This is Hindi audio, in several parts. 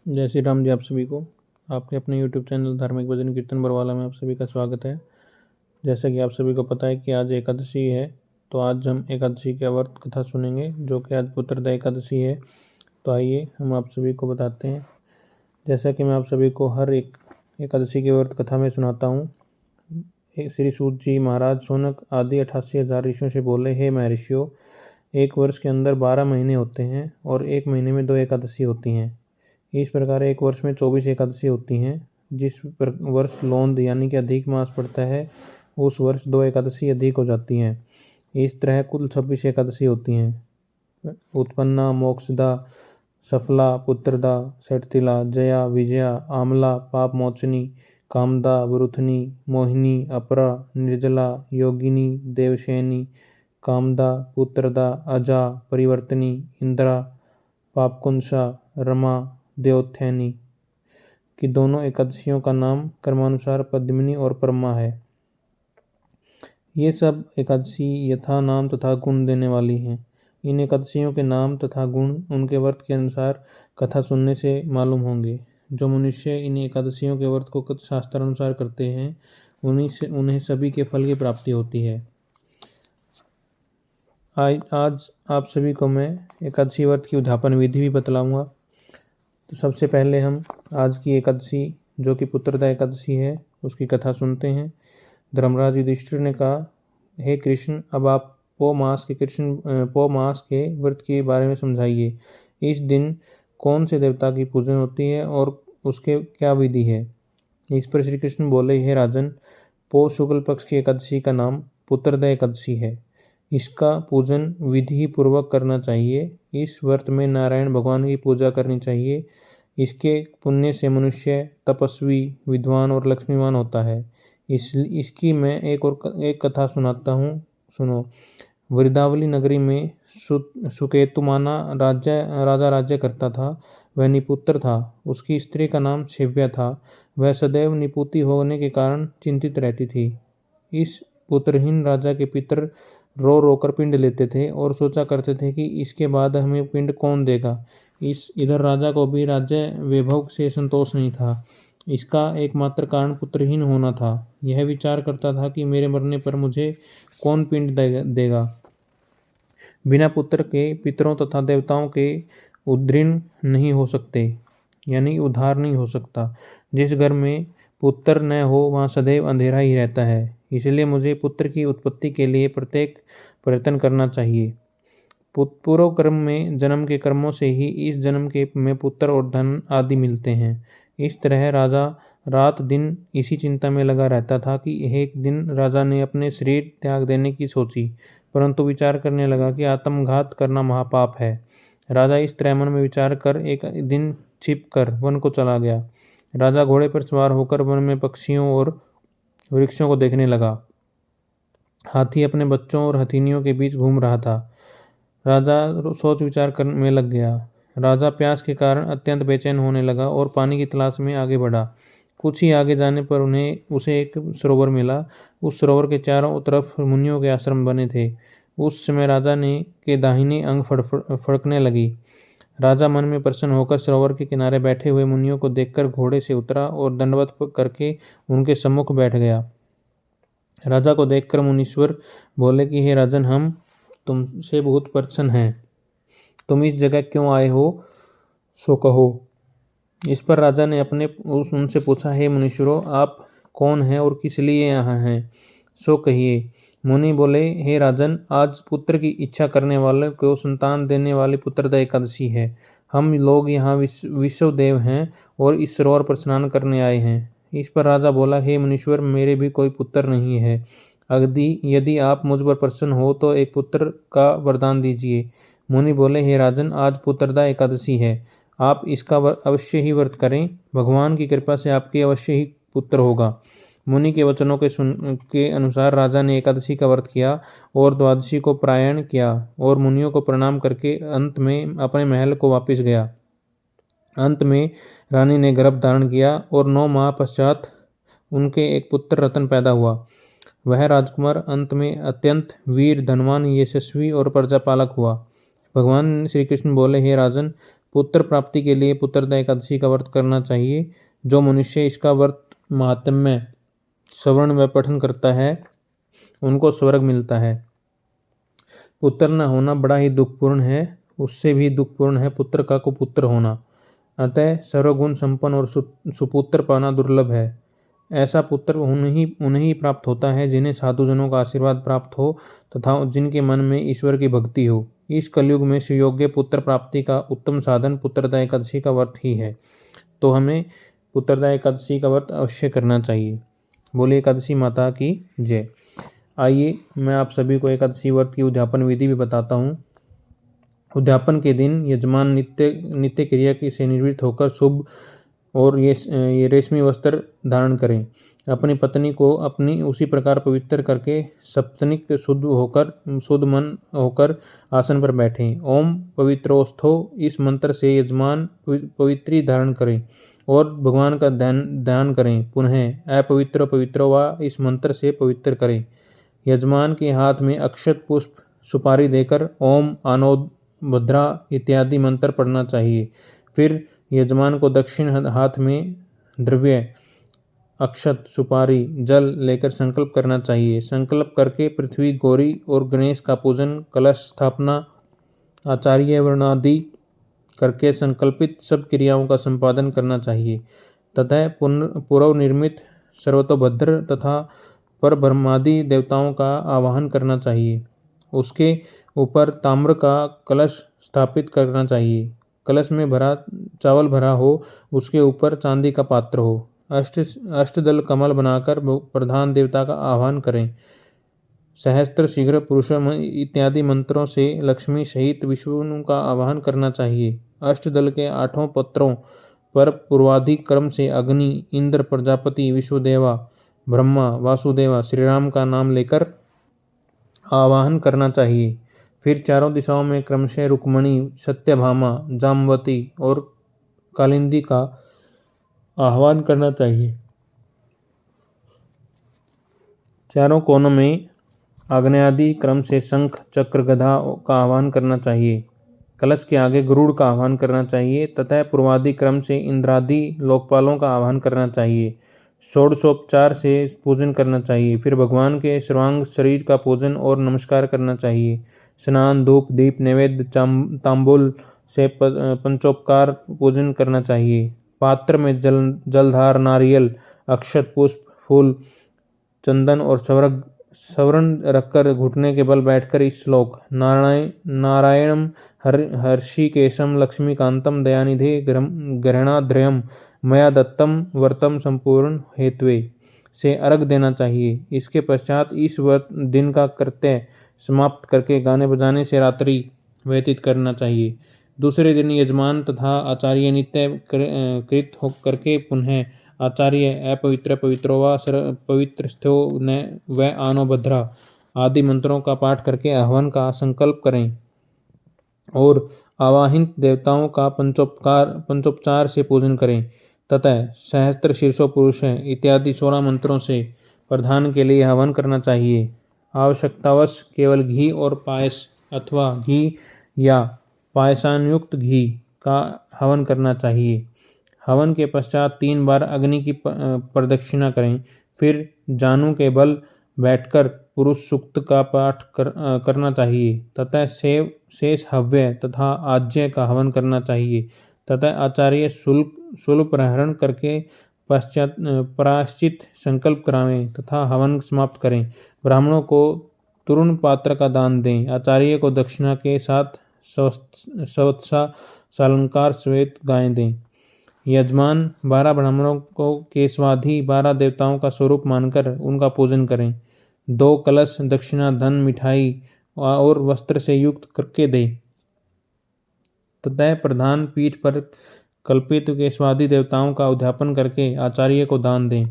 जय श्री राम जी। आप सभी को आपके अपने YouTube चैनल धार्मिक भजन कीर्तन बरवाला में आप सभी का स्वागत है। जैसा कि आप सभी को पता है कि आज एकादशी है, तो आज हम एकादशी की व्रत कथा सुनेंगे, जो कि आज पुत्रदा एकादशी है। तो आइए हम आप सभी को बताते हैं। जैसा कि मैं आप सभी को हर एक एकादशी की व्रत कथा में सुनाता हूँ। श्री सूत जी महाराज शौनक आदि 88,000 ऋषियों से बोले, हे महर्षियों, एक वर्ष के अंदर 12 महीने होते हैं और एक महीने में 2 एकादशी होती हैं। इस प्रकार एक वर्ष में 24 एकादशी होती हैं। जिस वर्ष लोंद यानी कि अधिक मास पड़ता है, उस वर्ष 2 एकादशी अधिक हो जाती हैं। इस तरह कुल 26 एकादशी होती हैं। उत्पन्ना, मोक्षदा, सफला, पुत्रदा, षटतिला, जया, विजया, आमला, पाप मोचनी, कामदा, वरुथनी, मोहिनी, अपरा, निर्जला, योगिनी, देवशयनी, कामदा, पुत्रदा, अजा, परिवर्तनी, इंद्रा, पापकुंसा, रमा, देवोत्थैनी की दोनों एकादशियों का नाम कर्मानुसार पद्मिनी और परमा है। ये सब एकादशी यथा नाम तथा गुण देने वाली हैं। इन एकादशियों के नाम तथा गुण उनके व्रत के अनुसार कथा सुनने से मालूम होंगे। जो मनुष्य इन एकादशियों के व्रत को शास्त्रानुसार करते हैं, उन्हें सभी के फल की प्राप्ति होती है। आज आप सभी को मैं एकादशी व्रत की उद्यापन विधि भी बतलाऊंगा। तो सबसे पहले हम आज की एकादशी, जो कि पुत्रदा एकादशी है, उसकी कथा सुनते हैं। धर्मराज युधिष्ठिर ने कहा, हे कृष्ण, अब आप पौ मास के व्रत के बारे में समझाइए। इस दिन कौन से देवता की पूजन होती है और उसके क्या विधि है। इस पर श्री कृष्ण बोले, हे राजन, पौ शुक्ल पक्ष की एकादशी का नाम पुत्रदा एकादशी है। इसका पूजन विधि पूर्वक करना चाहिए। इस व्रत में नारायण भगवान की पूजा करनी चाहिए। इसके पुण्य से मनुष्य तपस्वी, विद्वान और लक्ष्मीवान होता है। इसकी मैं एक कथा सुनाता हूँ, सुनो। वृंदावली नगरी में सुकेतुमाना राजा राज्य करता था। वह निपुत्र था। उसकी स्त्री का नाम शिव्या था। वह सदैव निपुती होने के कारण चिंतित रहती थी। इस पुत्रहीन राजा के पितर रो रो कर पिंड लेते थे और सोचा करते थे कि इसके बाद हमें पिंड कौन देगा। इधर राजा को भी राज्य वैभव से संतोष नहीं था। इसका एकमात्र कारण पुत्रहीन होना था। यह विचार करता था कि मेरे मरने पर मुझे कौन पिंड देगा। बिना पुत्र के पितरों तथा देवताओं के उद्धार नहीं हो सकते, यानी उद्धार नहीं हो सकता। जिस घर में पुत्र न हो वहाँ सदैव अंधेरा ही रहता है। इसलिए मुझे पुत्र की उत्पत्ति के लिए प्रत्येक प्रयत्न करना चाहिए। पूर्व कर्म में जन्म के कर्मों से ही इस जन्म के में पुत्र और धन आदि मिलते हैं। इस तरह राजा रात दिन इसी चिंता में लगा रहता था कि एक दिन राजा ने अपने शरीर त्याग देने की सोची, परंतु विचार करने लगा कि आत्मघात करना महापाप है। राजा इस तरह मन में विचार कर एक दिन छिप कर वन को चला गया। राजा घोड़े पर सवार होकर वन में पक्षियों और वृक्षों को देखने लगा। हाथी अपने बच्चों और हथिनियों के बीच घूम रहा था। राजा सोच विचार करने में लग गया। राजा प्यास के कारण अत्यंत बेचैन होने लगा और पानी की तलाश में आगे बढ़ा। कुछ ही आगे जाने पर उसे एक सरोवर मिला। उस सरोवर के चारों तरफ मुनियों के आश्रम बने थे। उस समय राजा के दाहिने अंग फड़कने लगी। राजा मन में प्रसन्न होकर सरोवर के किनारे बैठे हुए मुनियों को देखकर घोड़े से उतरा और दंडवत करके उनके सम्मुख बैठ गया। राजा को देखकर मुनीश्वर बोले कि हे राजन, हम तुमसे बहुत प्रसन्न हैं। तुम इस जगह क्यों आए हो, सो कहो। इस पर राजा ने उनसे पूछा, हे मुनीश्वरों, आप कौन हैं और किस लिए यहाँ हैं, सो कहिए। मुनि बोले, हे राजन, आज पुत्र की इच्छा करने वाले को संतान देने वाली पुत्रदा एकादशी है। हम लोग यहाँ विश्वदेव हैं और इस सरोवर पर स्नान करने आए हैं। इस पर राजा बोला, हे मुनीश्वर, मेरे भी कोई पुत्र नहीं है। यदि आप मुझ पर प्रसन्न हो तो एक पुत्र का वरदान दीजिए। मुनि बोले, हे राजन, आज पुत्रदा एकादशी है। आप इसका अवश्य ही व्रत करें। भगवान की कृपा से आपके अवश्य ही पुत्र होगा। मुनि के वचनों के अनुसार राजा ने एकादशी का व्रत किया और द्वादशी को प्रायण किया और मुनियों को प्रणाम करके अंत में अपने महल को वापस गया। अंत में रानी ने गर्भ धारण किया और 9 माह पश्चात उनके एक पुत्र रतन पैदा हुआ। वह राजकुमार अंत में अत्यंत वीर, धनवान, यशस्वी और प्रजापालक हुआ। भगवान श्री कृष्ण बोले, हे राजन, पुत्र प्राप्ति के लिए पुत्रदा एकादशी का व्रत करना चाहिए। जो मनुष्य इसका व्रत महात्म्य श्रवण व पठन करता है उनको स्वर्ग मिलता है। पुत्र न होना बड़ा ही दुखपूर्ण है, उससे भी दुखपूर्ण है पुत्र का कुपुत्र होना। अतः सर्वगुण संपन्न और सुपुत्र पाना दुर्लभ है। ऐसा पुत्र उन्हें ही प्राप्त होता है जिन्हें साधुजनों का आशीर्वाद प्राप्त हो तथा जिनके मन में ईश्वर की भक्ति हो। इस कलयुग में सुयोग्य पुत्र प्राप्ति का उत्तम साधन पुत्रदा एकादशी का व्रत ही है। तो हमें पुत्रदा एकादशी का व्रत अवश्य करना चाहिए। बोले एकादशी माता की जय। आइए मैं आप सभी को एकादशी व्रत की उद्यापन विधि भी बताता हूँ। उद्यापन के दिन यजमान नित्य क्रिया की से निवृत्त होकर शुभ और ये रेशमी वस्त्र धारण करें। अपनी पत्नी को अपनी उसी प्रकार पवित्र करके सप्तनिक शुद्ध मन होकर आसन पर बैठें। ओम पवित्रोस्थो इस मंत्र से यजमान पवित्री धारण करें और भगवान का ध्यान करें। पुनः अपवित्र पवित्रो वा इस मंत्र से पवित्र करें। यजमान के हाथ में अक्षत पुष्प सुपारी देकर ओम आनोद भद्रा इत्यादि मंत्र पढ़ना चाहिए। फिर यजमान को दक्षिण हाथ में द्रव्य अक्षत सुपारी जल लेकर संकल्प करना चाहिए। संकल्प करके पृथ्वी गौरी और गणेश का पूजन कलश स्थापना आचार्य वर्णादि करके संकल्पित सब क्रियाओं का संपादन करना चाहिए तथा पूर्व निर्मित सर्वतोभद्र तथा पर ब्रह्मादि देवताओं का आवाहन करना चाहिए। उसके ऊपर ताम्र का कलश स्थापित करना चाहिए। कलश में चावल भरा हो, उसके ऊपर चांदी का पात्र हो। अष्टदल कमल बनाकर प्रधान देवता का आह्वान करें। सहस्त्र शीघ्र पुरुष इत्यादि मंत्रों से लक्ष्मी सहित विष्णु का आवाहन करना चाहिए। अष्टदल के 8 पत्रों पर पूर्वाधिक क्रम से अग्नि, इंद्र, प्रजापति, विश्वदेवा, ब्रह्मा, वासुदेवा, श्री राम का नाम लेकर आवाहन करना चाहिए। फिर चारों दिशाओं में क्रमशः रुक्मणी, सत्यभामा, जामवती और कालिंदी का आह्वान करना चाहिए। चारों कोनों में आग्नेयादि क्रम से शंख, चक्र, गदा का आह्वान करना चाहिए। कलश के आगे गरुड़ का आह्वान करना चाहिए तथा पूर्वादि क्रम से इंद्रादि लोकपालों का आह्वान करना चाहिए। षोडशोपचार से पूजन करना चाहिए। फिर भगवान के सर्वांग शरीर का पूजन और नमस्कार करना चाहिए। स्नान, धूप, दीप, नैवेद्य, तांबूल से पंचोपकार पूजन करना चाहिए। पात्र में जलधार, नारियल, अक्षत, पुष्प, फूल, चंदन और सवरण रखकर घुटने के बल बैठकर इस श्लोक नारायणम हर्षिकेशम लक्ष्मीकांतम दयानिधे ग्रहणाद्रयम मया दत्तम व्रतम संपूर्ण हेतवे से अर्घ देना चाहिए। इसके पश्चात इस दिन का कृत्य समाप्त करके गाने बजाने से रात्रि व्यतीत करना चाहिए। दूसरे दिन यजमान तथा आचार्य नित्य कृत करके पुनः आचार्य अपवित्र पवित्रो व पवित्रस्थो न व आनो भद्रा आदि मंत्रों का पाठ करके आह्वान का संकल्प करें और आवाहित देवताओं का पंचोपचार से पूजन करें तथा सहस्त्र शीर्षो पुरुष इत्यादि 16 मंत्रों से प्रधान के लिए हवन करना चाहिए। आवश्यकतावश केवल घी और पायस अथवा घी या पायसानयुक्त घी का हवन करना चाहिए। हवन के पश्चात 3 बार अग्नि की प्रदक्षिणा करें। फिर जानू के बल बैठकर पुरुष सूक्त का पाठ करना चाहिए तथा शेष हव्य तथा आज्य का हवन करना चाहिए तथा आचार्य शूल प्रहरण करके प्रायश्चित संकल्प करावें तथा हवन समाप्त करें। ब्राह्मणों को तुरुण पात्र का दान दें। आचार्य को दक्षिणा के साथ सवत्सा सालंकार समेत गाय दें। यजमान 12 ब्राह्मणों को केशवाधि 12 देवताओं का स्वरूप मानकर उनका पूजन करें। 2 कलश दक्षिणा, धन, मिठाई और वस्त्र से युक्त करके दे तथा प्रधान पीठ पर कल्पित केशवादि देवताओं का उद्यापन करके आचार्य को दान दें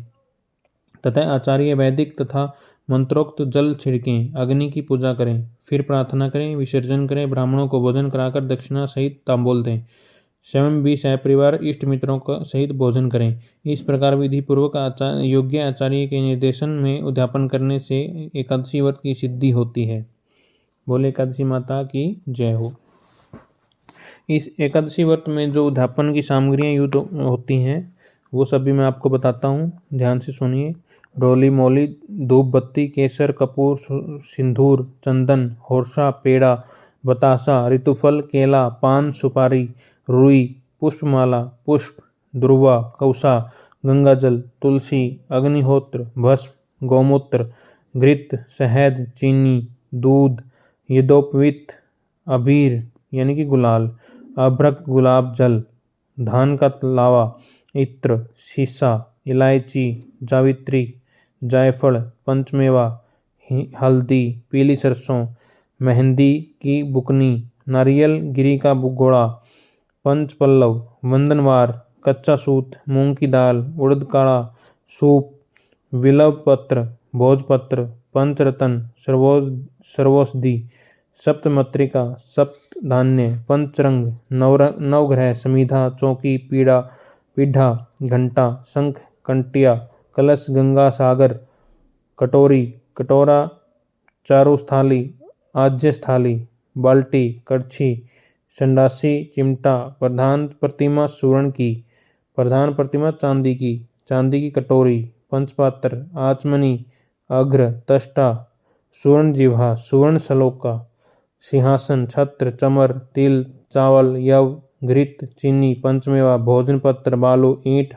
तथा आचार्य वैदिक तथा मंत्रोक्त जल छिड़कें। अग्नि की पूजा करें। फिर प्रार्थना करें, विसर्जन करें। ब्राह्मणों को भोजन कराकर दक्षिणा सहित तांबूल दें। स्वयं भी सहपरिवार इष्ट मित्रों का सहित भोजन करें। इस प्रकार विधि पूर्वक योग्य आचार्य के निर्देशन में उद्यापन करने से एकादशी व्रत की सिद्धि होती है। बोले एकादशी माता की जय हो। इस एकादशी व्रत में जो उद्यापन की सामग्रियाँ यूज होती हैं वो सभी मैं आपको बताता हूँ, ध्यान से सुनिए। रोली मोली, धूप बत्ती, केसर, कपूर, सिंदूर, चंदन, होरसा, पेड़ा, बतासा, ऋतुफल, केला, पान, सुपारी, रुई, पुष्पमाला, पुष्प, दुर्वा, कौसा, गंगाजल, तुलसी, अग्निहोत्र, भस्म, गौमूत्र, घृत, शहद, चीनी, दूध, यदोपवीत, अबीर यानी कि गुलाल, अभ्रक, गुलाब जल, धान का लावा, इत्र, सीसा, इलायची, जावित्री, जायफल, पंचमेवा, हल्दी, पीली सरसों, मेहंदी की बुकनी, नारियल गिरी का गोड़ा, पंच पल्लव, वंदनवार, कच्चा सूत, मूंग की दाल, उड़द काढ़ा, सूप, विलव पत्र, भोजपत्र, पंचरतन, सर्वौषधि, सप्तमत्रिका, सप्त धान्य, पंचरंग, नवग्रह, समीधा, चौकी, पीढ़ा, घंटा, शंख, कंटिया, कलश, गंगा सागर, कटोरी, कटोरा, चारुस्थाली, आज्यस्थाली, बाल्टी, कड़छी, संडासी, चिमटा, प्रधान प्रतिमा स्वर्ण की, प्रधान प्रतिमा चांदी की कटोरी, पंचपात्र, आचमनी, अघ्र, तष्टा, सुवर्ण जिह्वा, सुवर्ण सलोका, सिंहासन, छत्र, चमर, तिल, चावल, यव, घृत, चीनी, पंचमेवा, भोजन पत्र, बालू, ईंट,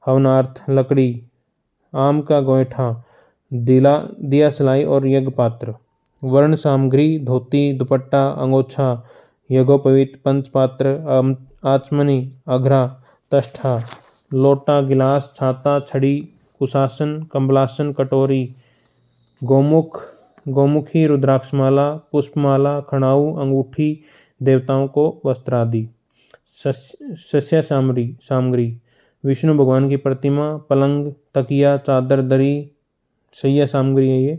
हवनार्थ, लकड़ी, आम का गोईठा, दिया सलाई और यज्ञ पात्र। वर्ण सामग्री, धोती, दुपट्टा, अंगोछा, यज्ञोपवीत, पंचपात्र, आचमनी, अघरा, तष्ठा, लोटा, गिलास, छाता, छड़ी, कुशासन, कमलासन, कटोरी, गोमुखी, रुद्राक्षमाला, पुष्पमाला, खड़ाऊ, अंगूठी, देवताओं को वस्त्र आदि। शस्या सामग्री, विष्णु भगवान की प्रतिमा, पलंग, तकिया, चादर, दरी, शय्या सामग्री है ये।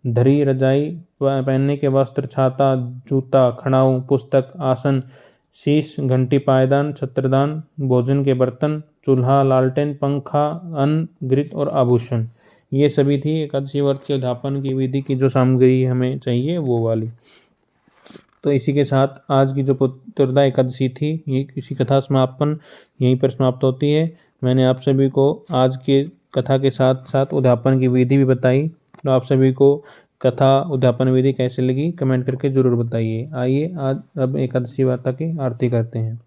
धरी, रजाई, पहनने के वस्त्र, छाता, जूता, खड़ाऊ, पुस्तक, आसन, शीश, घंटी, पायदान, छत्रदान, भोजन के बर्तन, चूल्हा, लालटेन, पंखा, अन्न, घृत और आभूषण। ये सभी थी एकादशी व्रत के उद्यापन की विधि की जो सामग्री हमें चाहिए वो वाली। तो इसी के साथ आज की जो पुत्रदा एकादशी थी ये किसी कथा समापन यहीं पर समाप्त होती है। मैंने आप सभी को आज के कथा के साथ साथ उद्यापन की विधि भी बताई। तो आप सभी को कथा उद्यापन विधि कैसे लगी कमेंट करके जरूर बताइए। आइए आज अब एकादशी वार्ता की आरती करते हैं।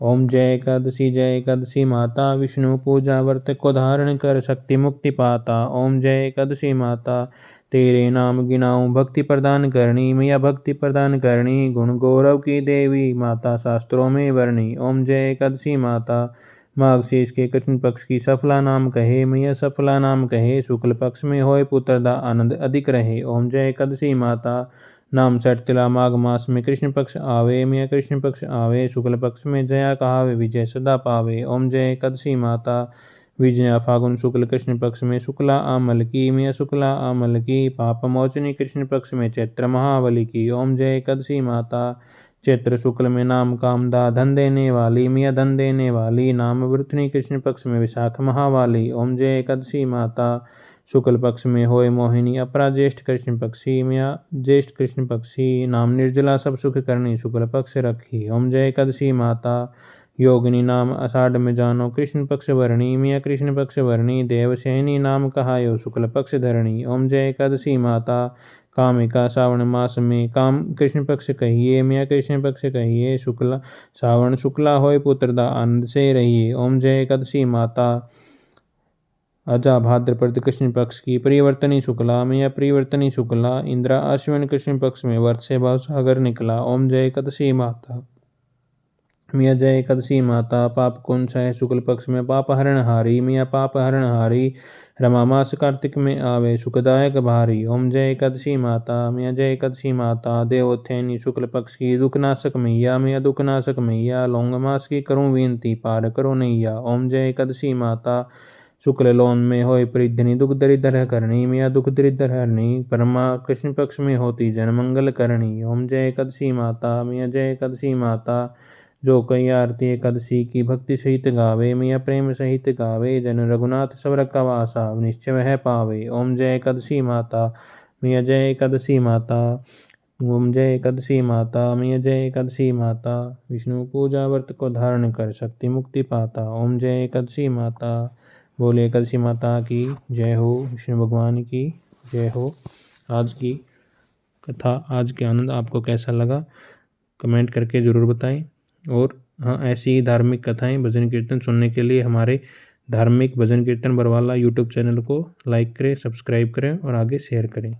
ओम जय एकादशी माता, विष्णु पूजा व्रत को धारण कर शक्ति मुक्ति पाता। ओम जय एकादशी माता, तेरे नाम गिनाऊं भक्ति प्रदान करनी, मैया भक्ति प्रदान करनी, गुण गौरव की देवी माता शास्त्रों में वर्णी। ओम जय एकादशी माता, माघशीर्ष के कृष्ण पक्ष की सफला नाम कहे, मैया सफला नाम कहे, शुक्ल पक्ष में होए पुत्रदा आनंद अधिक रहे। ओम जय एकादशी माता, नाम सटतिला माघ मास में कृष्ण पक्ष आवे, मैया कृष्ण पक्ष आवे, शुक्ल पक्ष में जया कहावे, विजय सदा पावे। ओम जय एकादशी माता, विजया फागुन शुक्ल कृष्ण पक्ष में शुक्ला आमल की, मैया शुक्ला आमल की, पाप मोचनी कृष्ण पक्ष में चैत्र महाबली की। ओम जय एकादशी माता, चैत्र शुक्ल में नाम कामदा धन देने वाली, मैया धन देने वाली, नाम वृथनी कृष्ण पक्ष में विशाख महावाली। ओम जय एकादशी माता, शुक्ल पक्ष में होए मोहिनी अपरा ज्येष्ठ कृष्ण पक्षी, मैया ज्येष्ठ कृष्ण पक्षी, नाम निर्जला सब सुख करनी, शुक्ल पक्ष रखी। ओम जय एकादशी माता, योगिनी नाम आषाढ़ में जानो, कृष्ण पक्ष वर्णी, मैया कृष्ण पक्ष वर्णी, देवसेनी नाम कहायो, शुक्ल पक्ष धरणी। ओम जय एकादशी माता, कामिका श्रावण मास में काम कृष्ण पक्ष कहिए, मैया कृष्ण पक्ष कहिए, शुक्ला श्रावण शुक्ला होय पुत्रदा आनंद से रहिए। ओम जय एकादशी माता, अजा भाद्रपद कृष्ण पक्ष की परिवर्तनी शुक्ला, मैया परिवर्तनी शुक्ला, इंद्रा अश्विन कृष्ण पक्ष में वर्ष से भाव सागर निकला। ओम जय एकादशी माता, मैया जय एकादशी माता, पाप कुंश है शुक्ल पक्ष में पाप हरण हारी, मैया पाप हरण हारी, रमा मास कार्तिक में आवे सुखदायक भारी। ओम जय एकादशी माता, मैया जय एकादशी माता, देवोत्थैनी शुक्ल पक्ष की दुखनाशक मैया, मैया दुखनाशक मैया, लौंग मास की करूँ विनती पार करो नैया। ओम जय एकादशी माता, शुक्ल लोन में होय परिधनी दुख दरिद्र करणी, मैया दुख दरिद्र हरणी, परमा कृष्ण पक्ष में होती जन मंगल करणी। ओम जय एकादशी माता, मैया जय एकादशी माता, जो कई आरती एकादशी की भक्ति सहित गावे, मैया प्रेम सहित गावे, जन रघुनाथ सबर का वासा निश्चय वह पावे। ओम जय एकादशी माता, मैया जय एकादशी माता, ओम जय एकादशी माता, मैया जय एकादशी माता, विष्णु पूजा व्रत को धारण कर शक्ति मुक्ति पाता। ओम जय एकादशी माता, बोले एकादशी माता की जय हो, विष्णु भगवान की जय हो। आज की कथा, आज के आनंद आपको कैसा लगा कमेंट करके ज़रूर बताएं। और हाँ, ऐसी ही धार्मिक कथाएं भजन कीर्तन सुनने के लिए हमारे धार्मिक भजन कीर्तन बरवाला यूट्यूब चैनल को लाइक करें, सब्सक्राइब करें और आगे शेयर करें।